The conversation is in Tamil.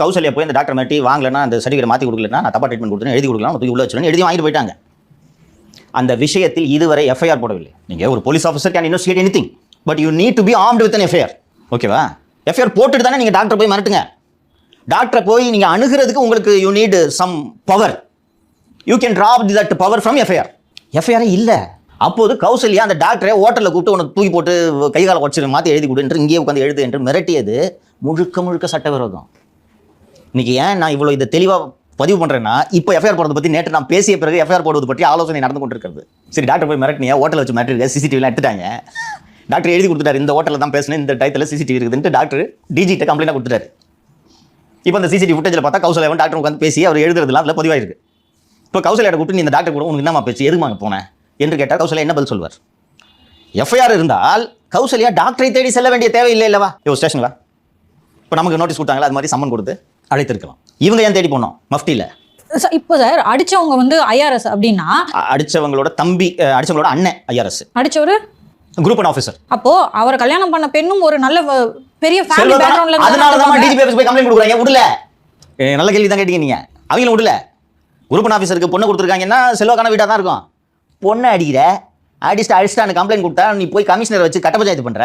கௌசல்யா போய் அந்த டாக்டர் மாட்டி வாங்கலன்னா அந்த சர்டிஃபிகேட் மாற்றி கொடுக்கலன்னா நான் தப்பா ட்ரீட்மெண்ட் கொடுத்துருன்னு எழுதி கொடுக்கலாம் தூக்கி உள்ள வச்சுருன்னு எழுதி வாங்கிட்டு போயிட்டாங்க. அந்த விஷயத்தில் இதுவரை எஃப்ஐஆர் போடவில்லை. நீங்கள் ஒரு police officer can investigate anything, but you need to be armed with an FIR. ஓகேவா? எஃப்ஐஆர் போட்டுட்டு தானே நீங்கள் டாக்டர் போய் மிரட்டுங்க. டாக்டரை போய் நீங்கள் அணுகிறதுக்கு உங்களுக்கு you need some power. You can drop that power from FIR. எஃப்ஐஆரே இல்லை. அப்போது கௌசல்யா அந்த டாக்டரை ஹோட்டலில் கூப்பிட்டு உனக்கு தூக்கி போட்டு கைகால உடச்சு மாற்றி எழுதி கொடு என்று இங்கேயே உட்காந்து எழுது என்று மிரட்டியது முழுக்க முழுக்க சட்டவிரோதம். இன்னைக்கு ஏன் நான் இவ்வளோ இதை தெளிவாக பதிவு பண்ணுறேன்னா, இப்போ எஃப்ஐஆர் போடுறதை பற்றி நேற்று நான் பேசிய பிறகு எஃப்ஐஆர் போடுவது பற்றி ஆலோசனை நடந்து கொண்டிருக்கிறது. சரி, டாக்டர் போய் மிரட்டினியா, ஹோட்டலில் வச்சு மிரட்டிருக்க, சிசிடிவிலாம் எடுத்துட்டாங்க. டாக்டர் எழுதி கொடுத்துட்டாரு, இந்த ஹோட்டலில் தான் பேசினேன், இந்த டயத்தில் சிசிடிவி இருக்குதுன்ட்டு டாக்டர் டிஜிட்ட கம்ப்ளைண்டாக கொடுத்துட்டாரு. இப்போ அந்த சிசிடிவி ஃபுட்டேஜில் பார்த்தா கௌசல்யாவும் டாக்டர் உட்காந்து பேசி அவர் எழுதுறதுலாம் அதில் பதிவாயிருக்கு. இப்போ கௌசல்யா கூப்பிட்டு நீ இந்த டாக்டர் கூட உனக்கு என்னமா பேச்சு, எதுமாங்க போனேன் என்று கேட்டால் கௌசல்யா என்ன பதில் சொல்வார்? எஃப்ஐஆர் இருந்தால் கௌசல்யா டாக்டரை தேடி செல்ல வேண்டிய தேவை இல்லை இல்லவா? ஸ்டேஷன் வா, இப்போ நமக்கு நோட்டீஸ் கொடுத்தாங்களா, அது மாதிரி சம்மன் கொடுத்து அழைத்திருக்கலாம். இவங்க ஏன் தேடி போனோம்? மஃப்டியில் இப்போ சார் அடிச்சவங்க வந்து ஐஆர்எஸ் அப்படின்னா அடிச்சவங்களோட தம்பி, அடிச்சவங்களோட அண்ணன் ஐஆர்எஸ், அடிச்சவரு குரூப் அண்ட் ஆஃபீஸர். அப்போ அவரை கல்யாணம் பண்ண பெண்ணும் ஒரு நல்ல பெரிய ஃபேமிலி பேக்ரவுண்ட்ல அதனால தான் டிஜிபி ஆஃபீஸ் போய் கம்ப்ளைண்ட் கொடுக்குறாங்க. விடல, நல்ல கேள்வி தான் கேட்டீங்க நீங்க. அவங்களும் விடல. குரூப் அண்ட் ஆஃபீஸருக்கு பொண்ணு கொடுத்துருக்காங்கன்னா செல்வாக்கான வீடாக தான் இருக்கும். பொண்ணை அடிச்சிட்டு அடிச்சிட்டான்னு கம்ப்ளைண்ட் கொடுத்தா நீ போய் கமிஷனர் வச்சு கட்ட பஞ்சாயத்து பண்ற.